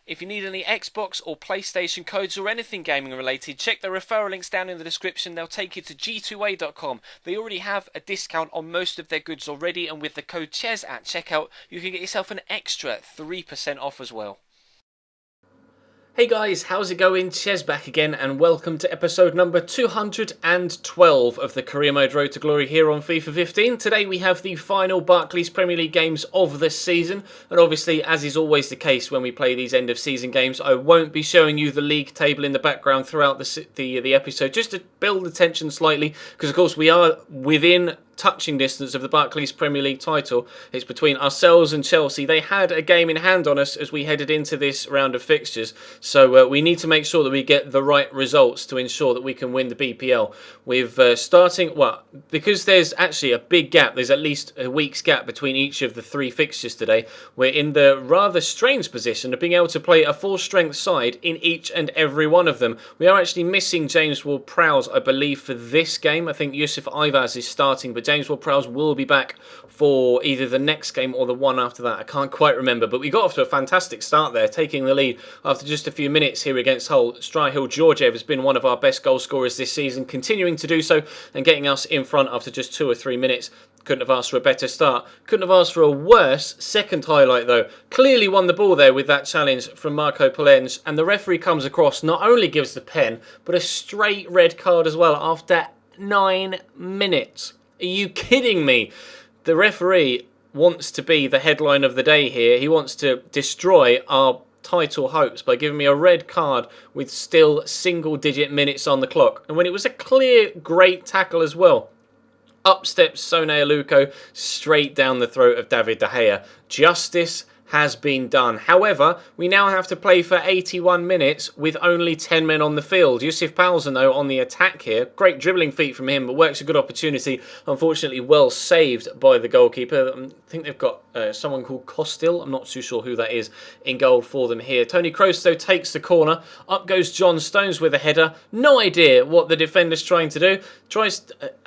If you need any Xbox or PlayStation codes or anything gaming related, check the referral links down in the description. They'll take you to g2a.com. They already have a discount on most of their goods already, and with the code CHES at checkout, you can get yourself an extra 3% off as well. Hey guys, how's it going? Ches back again, and welcome to episode number 212 of the Career Mode Road to Glory here on FIFA 15. Today we have the final Barclays Premier League games of this season, and obviously, as is always the case when we play these end of season games, I won't be showing you the league table in the background throughout the episode, just to build the tension slightly, because of course we are within touching distance of the Barclays Premier League title. It's between ourselves and Chelsea. They had a game in hand on us as we headed into this round of fixtures, so we need to make sure that we get the right results to ensure that we can win the BPL. With because there's actually a big gap, there's at least a week's gap between each of the three fixtures today, we're in the rather strange position of being able to play a full strength side in each and every one of them. We are actually missing James Ward-Prowse, I believe, for this game. I think Yusuf Ivaz is starting, but James Ward-Prowse will be back for either the next game or the one after that. I can't quite remember, but we got off to a fantastic start there, taking the lead after just a few minutes here against Hull. Strihil Georgiev has been one of our best goal scorers this season, continuing to do so and getting us in front after just 2 or 3 minutes. Couldn't have asked for a better start. Couldn't have asked for a worse second highlight though. Clearly won the ball there with that challenge from Marco Polenge, and the referee comes across, not only gives the pen, but a straight red card as well after 9 minutes. Are you kidding me? The referee wants to be the headline of the day here. He wants to destroy our title hopes by giving me a red card with still single-digit minutes on the clock. And when it was a clear, great tackle as well. Up steps Sone Aluko straight down the throat of David De Gea. Justice has been done. However, we now have to play for 81 minutes with only 10 men on the field. Yusuf Palzen, though, on the attack here. Great dribbling feat from him, but works a good opportunity. Unfortunately, well saved by the goalkeeper. I think they've got someone called Costil. I'm not too sure who that is in goal for them here. Tony Kroos, though, takes the corner. Up goes John Stones with a header. No idea what the defender's trying to do. I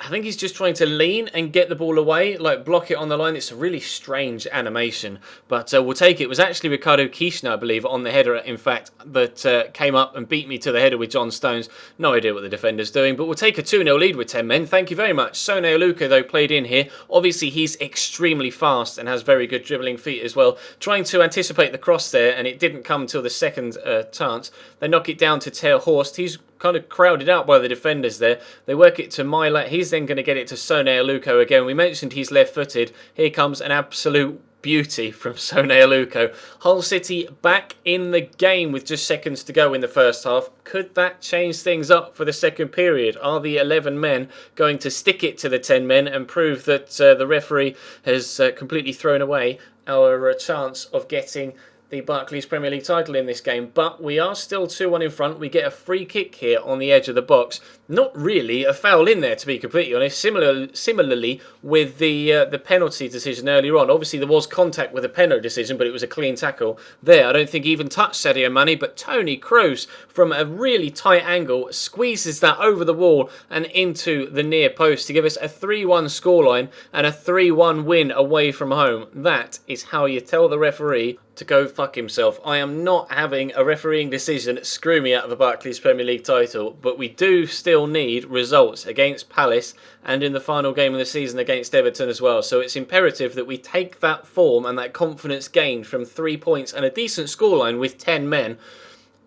think he's just trying to lean and get the ball away, like block it on the line. It's a really strange animation, but we'll take it. It was actually Ricardo Kishna, I believe, on the header, in fact, that came up and beat me to the header with John Stones. No idea what the defender's doing, but we'll take a 2-0 lead with 10 men. Thank you very much. Sone Aluko, though, played in here. Obviously, he's extremely fast and has very good dribbling feet as well. Trying to anticipate the cross there, and it didn't come until the second chance. They knock it down to Ter Horst. He's kind of crowded out by the defenders there. They work it to Milat. He's then going to get it to Sone Aluko again. We mentioned he's left-footed. Here comes an absolute beauty from Sone Aluko. Hull City back in the game with just seconds to go in the first half. Could that change things up for the second period? Are the 11 men going to stick it to the 10 men and prove that the referee has completely thrown away our chance of getting the Barclays Premier League title in this game? But we are still 2-1 in front. We get a free kick here on the edge of the box. Not really a foul in there, to be completely honest. Similarly with the penalty decision earlier on. Obviously there was contact with the penalty decision, but it was a clean tackle there. I don't think he even touched Sadio Mane, but Tony Kroos from a really tight angle squeezes that over the wall and into the near post to give us a 3-1 scoreline and a 3-1 win away from home. That is how you tell the referee to go fuck himself. I am not having a refereeing decision screw me out of a Barclays Premier League title, but we do still need results against Palace and in the final game of the season against Everton as well. So it's imperative that we take that form and that confidence gained from 3 points and a decent scoreline with 10 men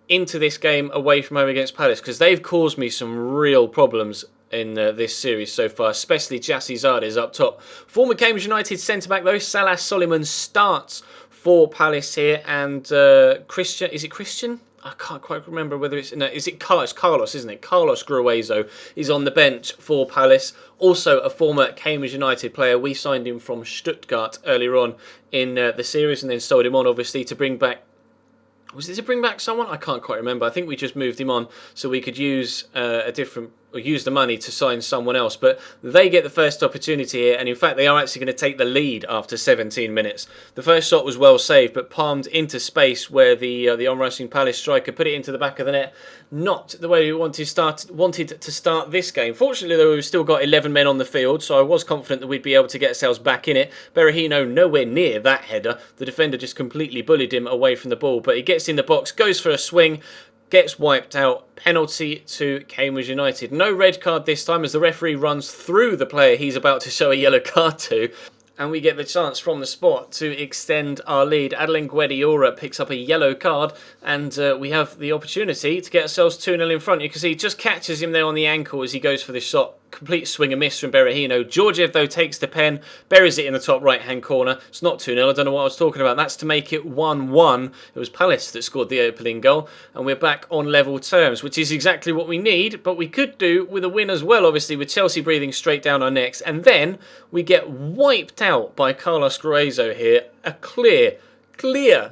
into this game away from home against Palace, because they've caused me some real problems in this series so far, especially Jassi Zardes up top. Former Cambridge United centre-back though, Salah Soliman, starts for Palace here, and Christian, is it Christian? I can't quite remember whether it's... No, is it Carlos? Carlos, isn't it? Carlos Gruezo is on the bench for Palace. Also a former Cambridge United player. We signed him from Stuttgart earlier on in the series and then sold him on, obviously, to bring back... Was it to bring back someone? I can't quite remember. I think we just moved him on so we could use a different or use the money to sign someone else, but they get the first opportunity here, and in fact they are actually going to take the lead after 17 minutes. The first shot was well saved, but palmed into space where the onrushing Palace striker put it into the back of the net. Not the way we wanted to start this game. Fortunately, though, we've still got 11 men on the field, so I was confident that we'd be able to get ourselves back in it. Berahino nowhere near that header. The defender just completely bullied him away from the ball, but he gets in the box, goes for a swing, gets wiped out. Penalty to Cambridge United. No red card this time as the referee runs through the player he's about to show a yellow card to. And we get the chance from the spot to extend our lead. Adeline Guediora picks up a yellow card, and we have the opportunity to get ourselves 2-0 in front. You can see he just catches him there on the ankle as he goes for the shot. Complete swing and miss from Berahino. Georgiev, though, takes the pen, buries it in the top right-hand corner. It's not 2-0. I don't know what I was talking about. That's to make it 1-1. It was Palace that scored the opening goal, and we're back on level terms, which is exactly what we need, but we could do with a win as well, obviously, with Chelsea breathing straight down our necks. And then we get wiped out by Carlos Gruezo here. A clear,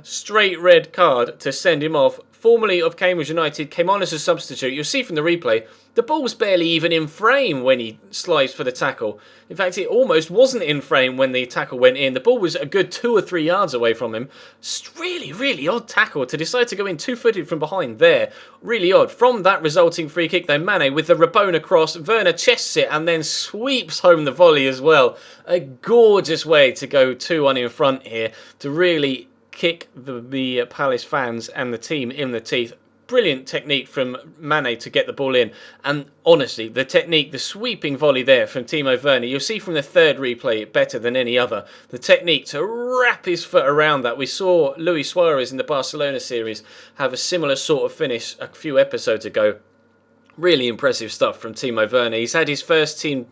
straight red card to send him off. Formerly of Cambridge United, came on as a substitute. You'll see from the replay, the ball's barely even in frame when he slides for the tackle. In fact, it almost wasn't in frame when the tackle went in. The ball was a good 2 or 3 yards away from him. Really odd tackle to decide to go in two-footed from behind there. Really odd. From that resulting free kick, though, Mane with the Rabona cross. Werner chests it and then sweeps home the volley as well. A gorgeous way to go 2-1 in front here to really kick the Palace fans and the team in the teeth. Brilliant technique from Mane to get the ball in. And honestly, the technique, the sweeping volley there from Timo Werner, you'll see from the third replay better than any other. The technique to wrap his foot around that. We saw Luis Suarez in the Barcelona series have a similar sort of finish a few episodes ago. Really impressive stuff from Timo Werner. He's had his first team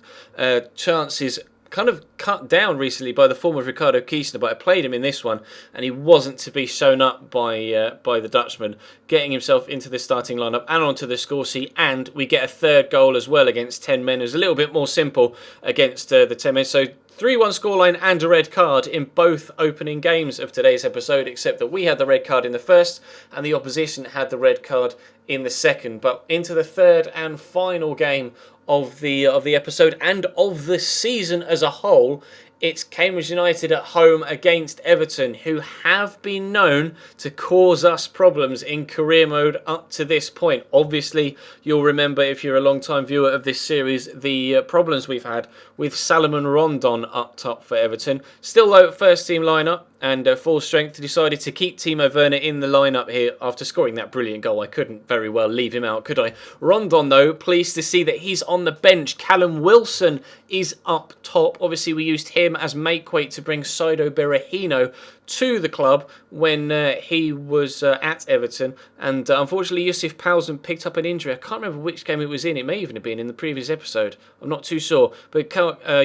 chances kind of cut down recently by the form of Ricardo Kiesner, but I played him in this one and he wasn't to be shown up by the Dutchman, getting himself into the starting lineup and onto the score sheet, and we get a third goal as well against 10 men. It was a little bit more simple against the 10 men, so 3-1 scoreline and a red card in both opening games of today's episode, except that we had the red card in the first and the opposition had the red card in the second. But into the third and final game of the episode and of the season as a whole, it's Cambridge United at home against Everton, who have been known to cause us problems in career mode up to this point. Obviously, you'll remember, if you're a long-time viewer of this series, the problems we've had with Salomon Rondon up top for Everton. Still low first team lineup and full strength. Decided to keep Timo Werner in the lineup here after scoring that brilliant goal. I couldn't very well leave him out, could I? Rondon, though, pleased to see that he's on the bench. Callum Wilson is up top. Obviously, we used him as make weight to bring Saido Berahino to the club when he was at Everton, and unfortunately Yusuf Palsson picked up an injury. I can't remember which game it was in. It may even have been in the previous episode. I'm not too sure, but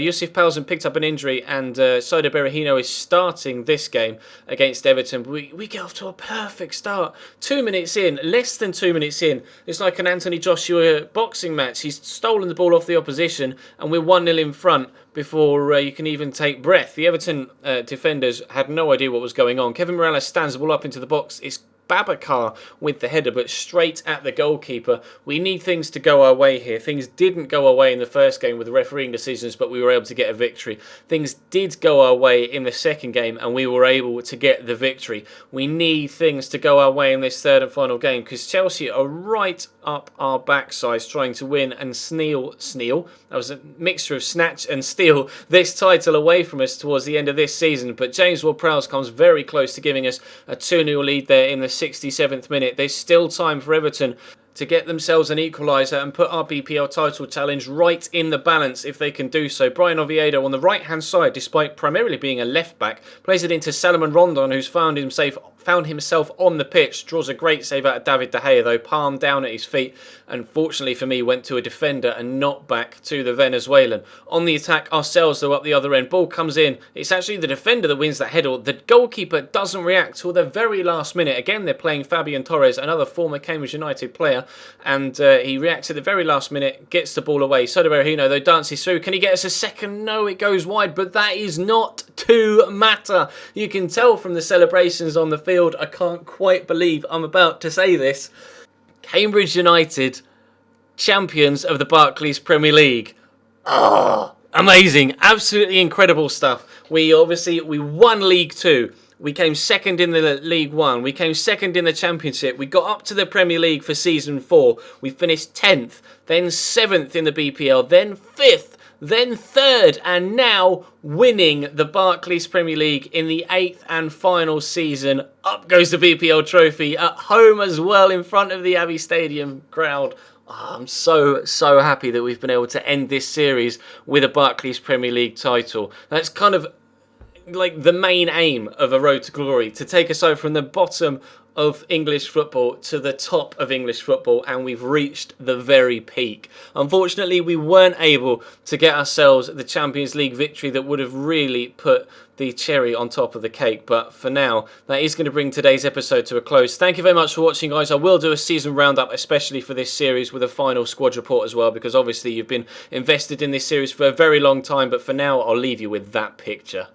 Yusuf Palsson picked up an injury, and Saido Berahino is starting this game against Everton. We get off to a perfect start. 2 minutes in, less than 2 minutes in, it's like an Anthony Joshua boxing match. He's stolen the ball off the opposition and we're 1-0 in front before you can even take breath. The Everton defenders had no idea what was going on. Kevin Morales stands the ball up into the box. It's Babacar with the header, but straight at the goalkeeper. We need things to go our way here. Things didn't go our way in the first game with the refereeing decisions, but we were able to get a victory. Things did go our way in the second game, and we were able to get the victory. We need things to go our way in this third and final game, because Chelsea are right up our backsides trying to win and steal. That was a mixture of snatch and steal this title away from us towards the end of this season, but James Ward-Prowse comes very close to giving us a 2-0 lead there in the 67th minute. There's still time for Everton to get themselves an equaliser and put our BPL title challenge right in the balance if they can do so. Brian Oviedo on the right hand side, despite primarily being a left back, plays it into Salomon Rondon, who's found himself on the pitch, draws a great save out of David De Gea, though palmed down at his feet, and fortunately for me went to a defender and not back to the Venezuelan. On the attack ourselves, though, up the other end, ball comes in. It's actually the defender that wins that header. The goalkeeper doesn't react till the very last minute. Again, they're playing Fabian Torres, another former Cambridge United player, and he reacts at the very last minute, gets the ball away. Saido Berahino, though, dances through. Can he get us a second? No, it goes wide, but that is not to matter. You can tell from the celebrations on the field. I can't quite believe I'm about to say this. Cambridge United champions of the Barclays Premier League. Oh, amazing. Absolutely incredible stuff. We won League 2. We came second in the League 1. We came second in the Championship. We got up to the Premier League for Season 4. We finished 10th, then 7th in the BPL, then 5th, then 3rd, and now winning the Barclays Premier League in the 8th and final season. Up goes the BPL trophy at home as well in front of the Abbey Stadium crowd. Oh, I'm so happy that we've been able to end this series with a Barclays Premier League title. That's kind of like the main aim of A Road to Glory, to take us over from the bottom of English football to the top of English football, and we've reached the very peak. Unfortunately, we weren't able to get ourselves the Champions League victory that would have really put the cherry on top of the cake, but for now, that is going to bring today's episode to a close. Thank you very much for watching, guys. I will do a season roundup, especially for this series, with a final squad report as well, because obviously you've been invested in this series for a very long time, but for now, I'll leave you with that picture.